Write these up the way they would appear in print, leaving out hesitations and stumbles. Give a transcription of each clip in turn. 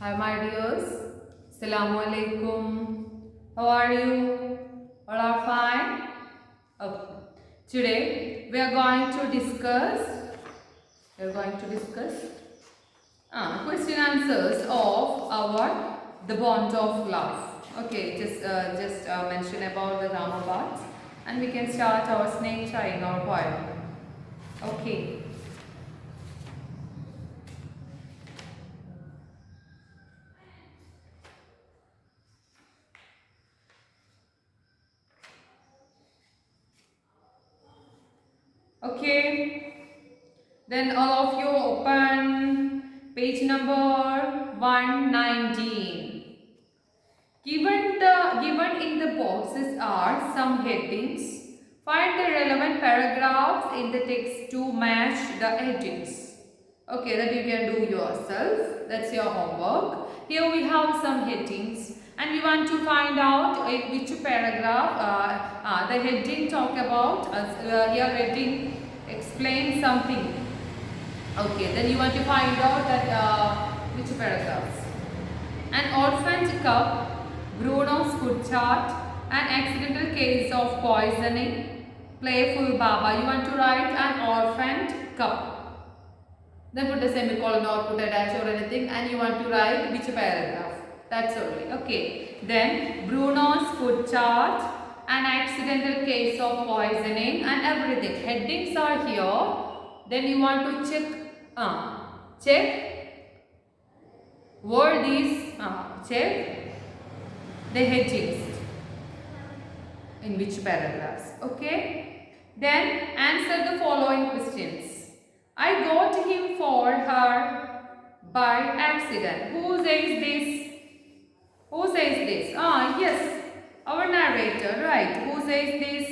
Hi my dears, Assalamu alaikum. How are you? All are fine? Okay. Today we are going to discuss question answers of our The Bond of Love. Okay, just mention about the grammar parts and we can start our snake trying our poem. Okay. Okay. Then all of you open page number 119. Given in the boxes are some headings. Find the relevant paragraphs in the text to match the headings. Okay, that you can do yourself. That's your homework. Here we have some headings and we want to find out in which paragraph the heading talk about. Here heading explain something. Okay, then you want to find out that which paragraphs. An orphaned cup, Bruno's food chart, an accidental case of poisoning, playful Baba. You want to write an orphaned cup. Then put a semicolon or put a dash or anything and you want to write which paragraph. That's only. Okay. Then Bruno's food chart, an accidental case of poisoning and everything. Headings are here. Then you want to check were these check the headings in which paragraphs. Okay. Then answer the following questions. I got him for her by accident. Who says this? Who says this? Yes, our narrator, right? Who says this?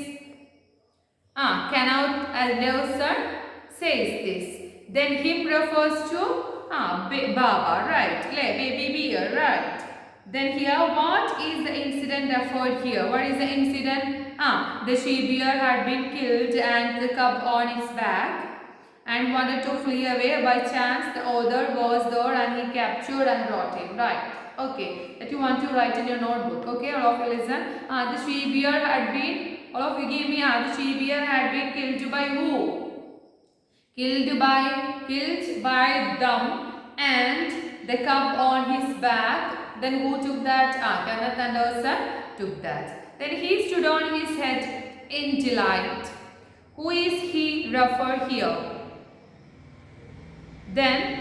Kenneth Anderson says this. Then him refers to Baba, right? Baby bear, right? Then here, what is the incident referred here? What is the incident? The she bear had been killed and the cub on its back and wanted to flee away. By chance the author was there and he captured and brought him, right? Okay, that you want to write in your notebook. Okay, all of you listen. The she bear had been, all of you give me, the she bear had been killed by who? Killed by them and the cub on his back. Then who took that? Kenneth Anderson took that. Then he stood on his head in delight. Who is he referred here? Then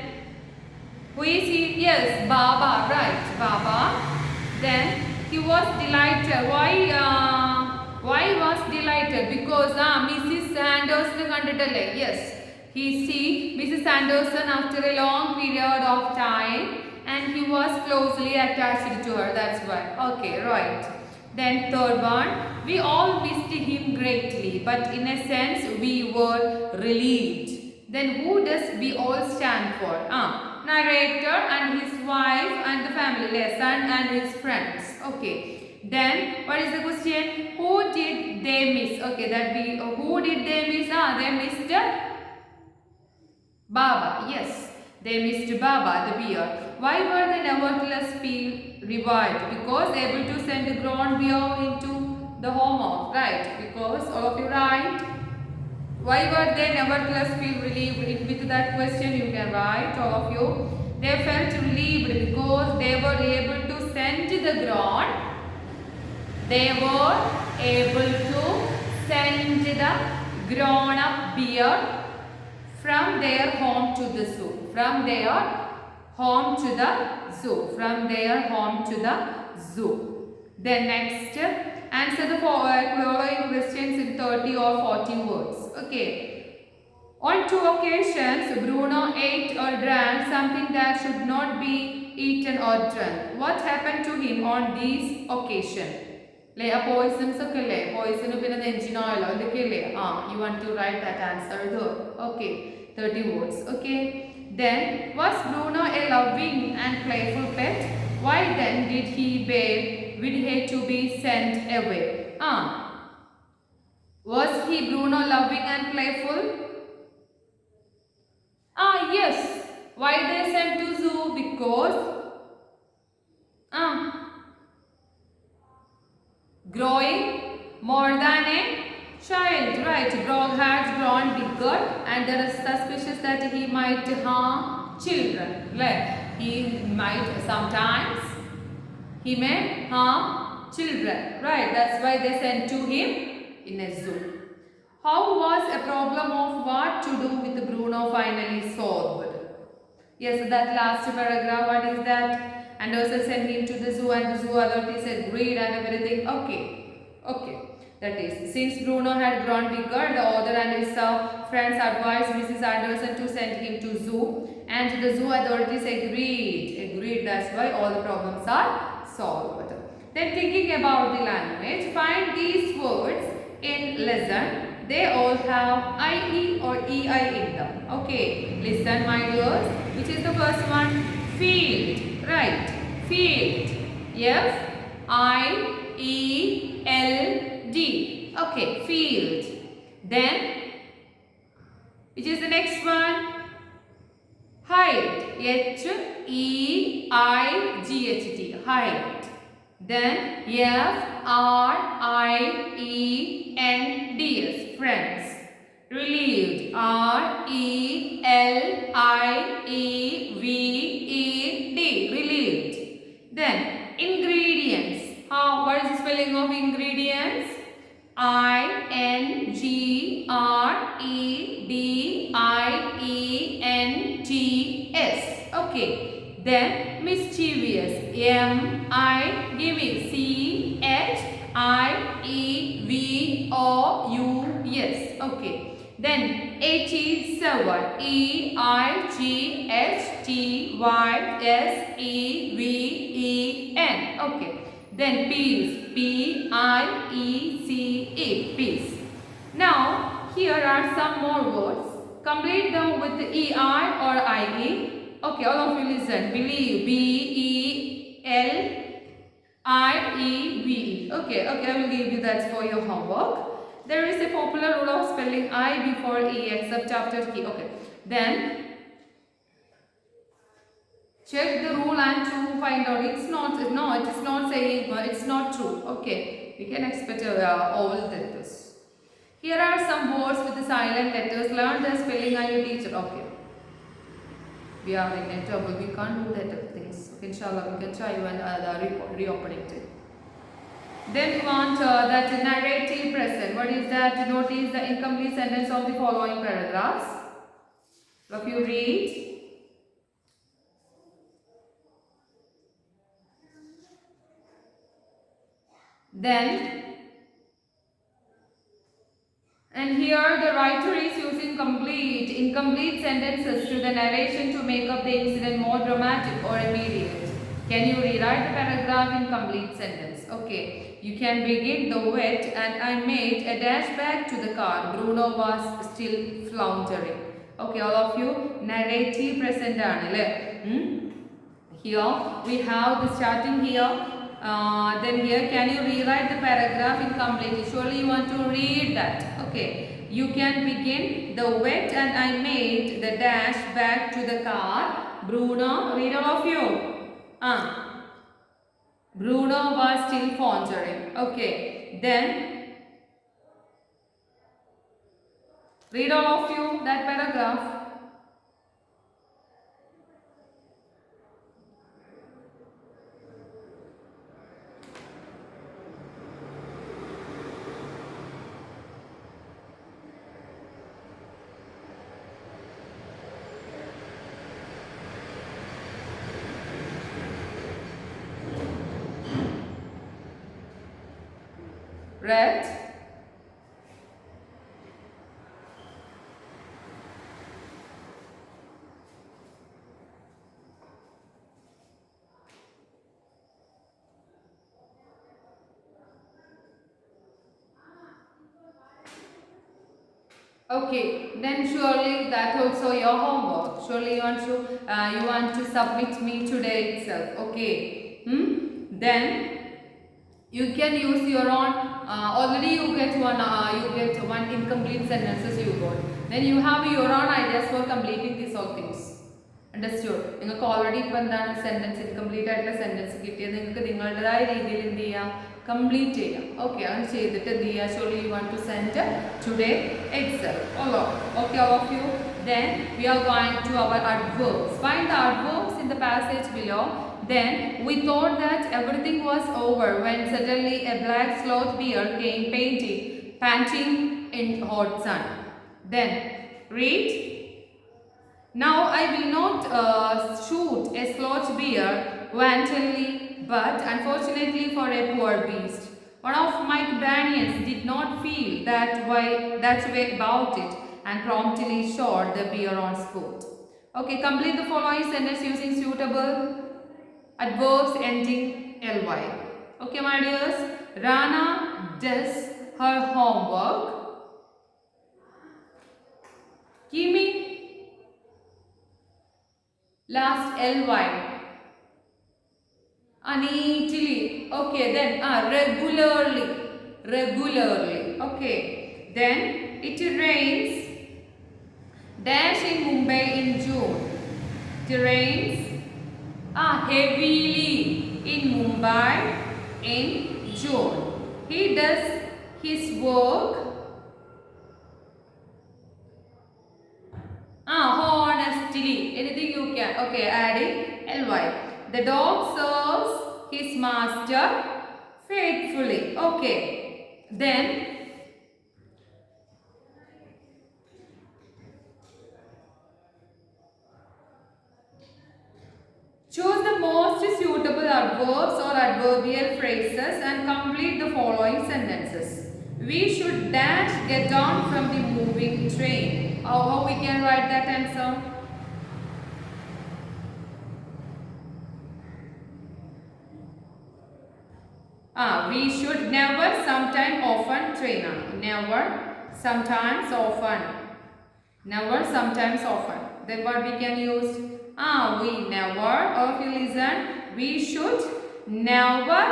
who is he? Yes, Baba, right? Baba. Then he was delighted. Why was delighted? Because Mrs. Anderson kanditale. Yes. He see Mrs. Anderson after a long period of time and he was closely attached to her. That's why. Okay, right. Then third one. We all missed him greatly, but in a sense we were relieved. Then who does we all stand for? Narrator and his wife and the family, son and his friends. Okay. Then what is the question? Who did they miss? Okay, who did they miss? They missed Baba. Yes, they missed Baba, the bear. Why were they nevertheless feel revived? Because able to send a grown bear into the home of, right? Because all of you right. Why were they nevertheless feel relieved? With that question you can write, all of you. They felt relieved because they were able to send the grown. They were able to send the grown up bear from their home to the zoo. From their home to the zoo. From their home to the zoo. Then next, answer the following questions in 30 or 40 words. Okay. On 2 occasions, Bruno ate or drank something that should not be eaten or drunk. What happened to him on these occasions? Poisons poison engine oil. You want to write that answer there. Okay, 30 words. Okay. Then was Bruno a loving and playful pet? Why then did he beg to be sent away? Was he Bruno loving and playful? Yes. Why they sent to zoo? Because Growing more than a child, right? Grog had grown bigger and there is suspicious that he might harm children. Like he might sometimes, he may harm children, right? That's why they sent to him in a zoo. How was a problem of what to do with Bruno finally solved? Yes, that last paragraph, what is that? Anderson sent him to the zoo and the zoo authorities agreed and everything. Okay. That is, since Bruno had grown bigger, the author and his friends advised Mrs. Anderson to send him to zoo and the zoo authorities agreed. That's why all the problems are solved. Then thinking about the language, find these words in lesson. They all have IE or EI in them. Okay, listen my dears. Which is the first one? Field. Right. Field. F-I-E-L-D. Okay, field. Then, which is the next one? Height. H-E-I-G-H-T. Height. Then F-R-I-E-N-D-S. Friends. Relieved. R-E-L-I-E-V-E-D. Relieved. Then ingredients. What is the spelling of ingredients? I-N-G-R-E-D-I-E-N-T-S. Okay. Then mischievous. M-I-C-H-I-E-V-O-U-S. Okay. Then 87. E-I-G-H-T-Y-S-E-V-E-N. Okay. Then peace. P-I-E-C-E. Peace. Now here are some more words. Complete them with the E-I or I-E. Okay, all of you listen. Believe. B-E-L-I-E-V-E. Okay, I will give you that for your homework. There is a popular rule of spelling I before E except after E. Okay, then check the rule and to find out. It is not saying, it's not true. Okay, we can expect all letters. Here are some words with the silent letters. Learn the spelling and your teacher. Okay. We are in trouble. We can't do that things. Okay, inshallah, we can try and reopen it. Then we want that narrative present. What is that? Notice the incomplete sentence of the following paragraphs. If you read. Then, and here the writer is using incomplete sentences to the narration to make up the incident more dramatic or immediate. Can you rewrite the paragraph in complete sentence? Okay. You can begin the wet and I made a dash back to the car. Bruno was still floundering. Okay, all of you, narrative present Here we have the starting here. Then here, can you rewrite the paragraph in complete? Surely you want to read that. Okay. You can begin the wet and I made the dash back to the car. Bruno, read all of you. Bruno was still floundering. Okay. Then read all of you that paragraph. Read. Okay, then surely that also your homework. Surely you want to submit me today itself. Okay. Then you can use your own. Already you get one incomplete sentences you got. Then you have your own ideas for completing these all things. Understood? നിങ്ങൾക്ക് already ഇപ്പോൾ എന്താണ് sentence complete ആയിട്ടുള്ള sentence കിട്ടിയത്. നിങ്ങൾക്ക് നിങ്ങളുടേതായ രീതിയിൽ എന്ത് ചെയ്യാം, കംപ്ലീറ്റ് ചെയ്യാം. ഓക്കെ, അങ്ങനെ ചെയ്തിട്ട് എന്ത് ചെയ്യുക, surely you want to send today except all okay all of you. Then we are going to our adverbs. Find the adverbs in the passage below. Then we thought that everything was over when suddenly a black sloth bear came panting in hot sun. Then read. Now I will not shoot a sloth bear wantonly, but unfortunately for a poor beast, one of my companions did not feel that way about it and promptly shot the bear on spot. Okay, complete the following sentence using suitable adverbs ending ly. Okay, my dears, Rana does her homework. Kimi last ly. Neatly. Okay, then regularly. Okay, then it rains dash in Mumbai in June. It rains heavily in Mumbai in June. He does his work honestly. Anything you can. Okay, adding ly. The dog serves his master faithfully. Okay, then choose the most suitable adverbs or adverbial phrases and complete the following sentences. We should dash get down from the moving train. How we can write that answer? We should never, sometime, often train. Never, sometimes, often. Never, sometimes, often. Then what we can use? We never, or if you listen, we should never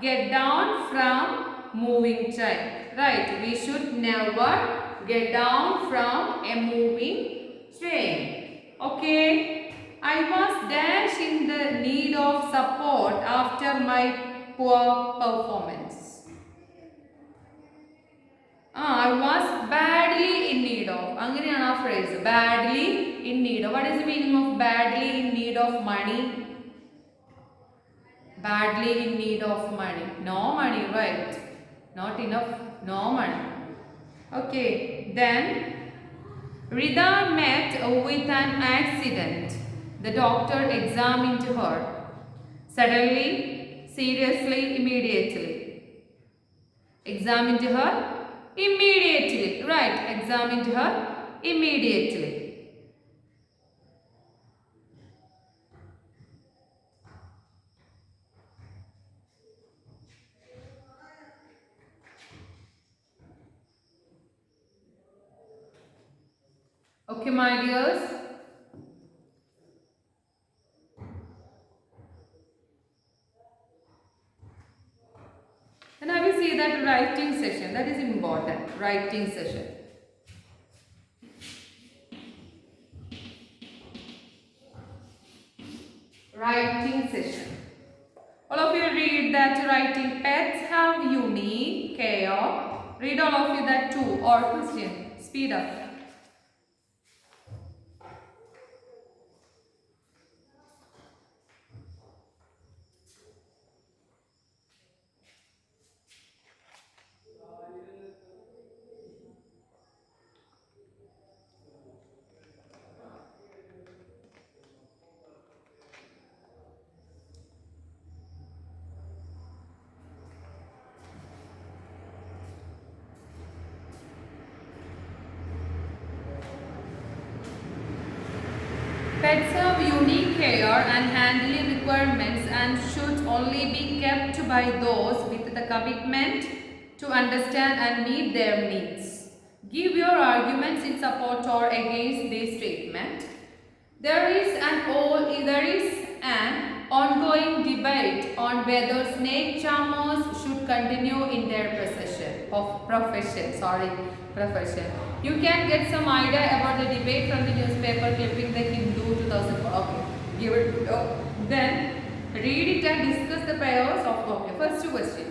get down from moving train. Right, we should never get down from a moving train. Okay, I was dash in the need of support after my poor performance. I was badly in need of. അങ്ങനെയാണ് ആ phrase. Badly in need of. What is the meaning of badly in need of money? Badly in need of money. No money, right? Not enough. No money. Okay. Then Rida met with an accident. The doctor examined her. Suddenly, seriously, immediately. Examined her immediately. Right, examined her immediately. Okay, my dears. And I will see that writing session. That is important. Writing session. Writing session. All of you read that writing. Pets have unique care. Read all of you that too. Or question. Speed up. Pets have unique care and handling requirements and should only be kept by those with the commitment to understand and meet their needs. Give your arguments in support or against this statement. There is an ongoing debate on whether snake charmers should continue in their profession. You can get some idea about the debate from the newspaper clipping The Hindu 2004. Give it. Then read it and discuss the pairs of. Okay, first question.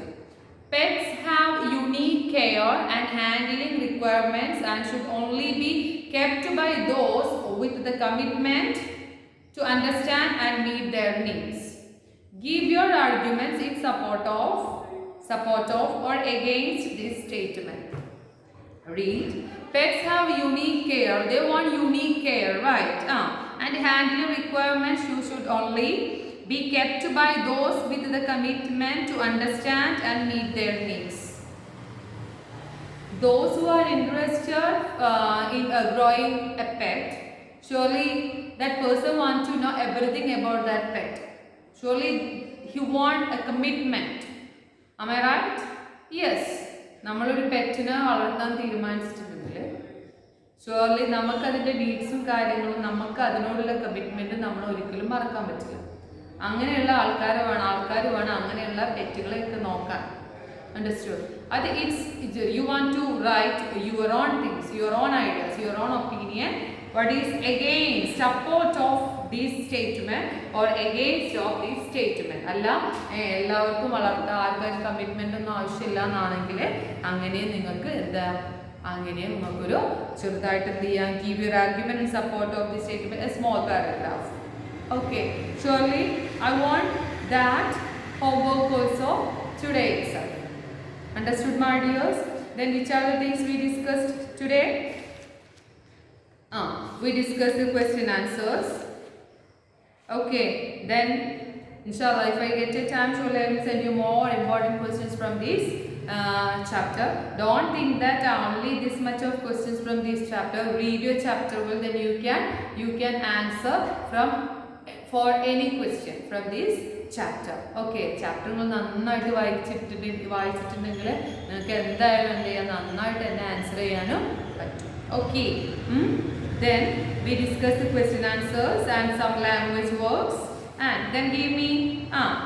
Pets have unique care and handling requirements and should only be kept by those with the commitment to understand and meet their needs. Give your arguments in support of or against this statement. Read. Pets have unique care. They want unique care, right? And handling requirements you should only be kept by those with the commitment to understand and meet their needs. Those who are interested in growing a pet, surely that person wants to know everything about that pet. Surely he want a commitment. Am I right? Yes. നമ്മളൊരു പെറ്റിനെ വളർത്താൻ തീരുമാനിച്ചിട്ടുണ്ടെങ്കിൽ surely നമുക്ക് അതിൻ്റെ നീഡ്സും കാര്യങ്ങളും നമുക്ക് അതിനോടുള്ള കമ്മിറ്റ്മെൻറ്റും നമ്മൾ ഒരിക്കലും മറക്കാൻ പറ്റില്ല. അങ്ങനെയുള്ള ആൾക്കാർ വേണം അങ്ങനെയുള്ള പെറ്റുകളെയൊക്കെ നോക്കാൻ. അണ്ടർസ്റ്റുഡ്? അത് you want to write your own things, your own ideas, your own opinion. What is against, support of this statement or against of this statement? അല്ല എല്ലാവർക്കും വളർത്താൻ ആർക്കും കമ്മിറ്റ്മെൻ്റ് ഒന്നും ആവശ്യമില്ല എന്നാണെങ്കിൽ അങ്ങനെ നിങ്ങൾക്ക് എന്താ അങ്ങനെ നമുക്കൊരു ചെറുതായിട്ട് എന്ത് ചെയ്യാം, give your argument in support of this statement, a small paragraph. Okay, surely I want that homework also today itself. Understood, my dears? Then which are the things we discussed today? We discussed the question answers. Okay, then inshallah if I get a time, surely I will send you more important questions from this chapter. Don't think that only this much of questions from this chapter. Read your chapter well, then you can answer for any question from this chapter. Okay, chapter നന്നായിട്ട് വായിച്ചിട്ടുണ്ടെങ്കിൽ നിങ്ങൾക്ക് എന്തായാലും എന്ത് ചെയ്യാൻ നന്നായിട്ട് തന്നെ answer ചെയ്യാനും പറ്റും. Okay, then we discuss the question answers and some language words, and then give me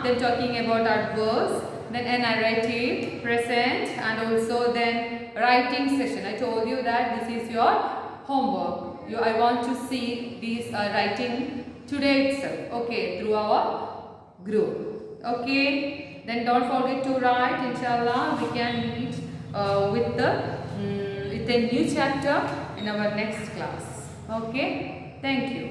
then talking about adverbs, then a narrative, present, and also then writing session. I told you that this is your homework. I want to see these writing today itself, okay, through our group. Okay, then don't forget to write. Inshallah we can meet with a new chapter in our next class. Okay, thank you.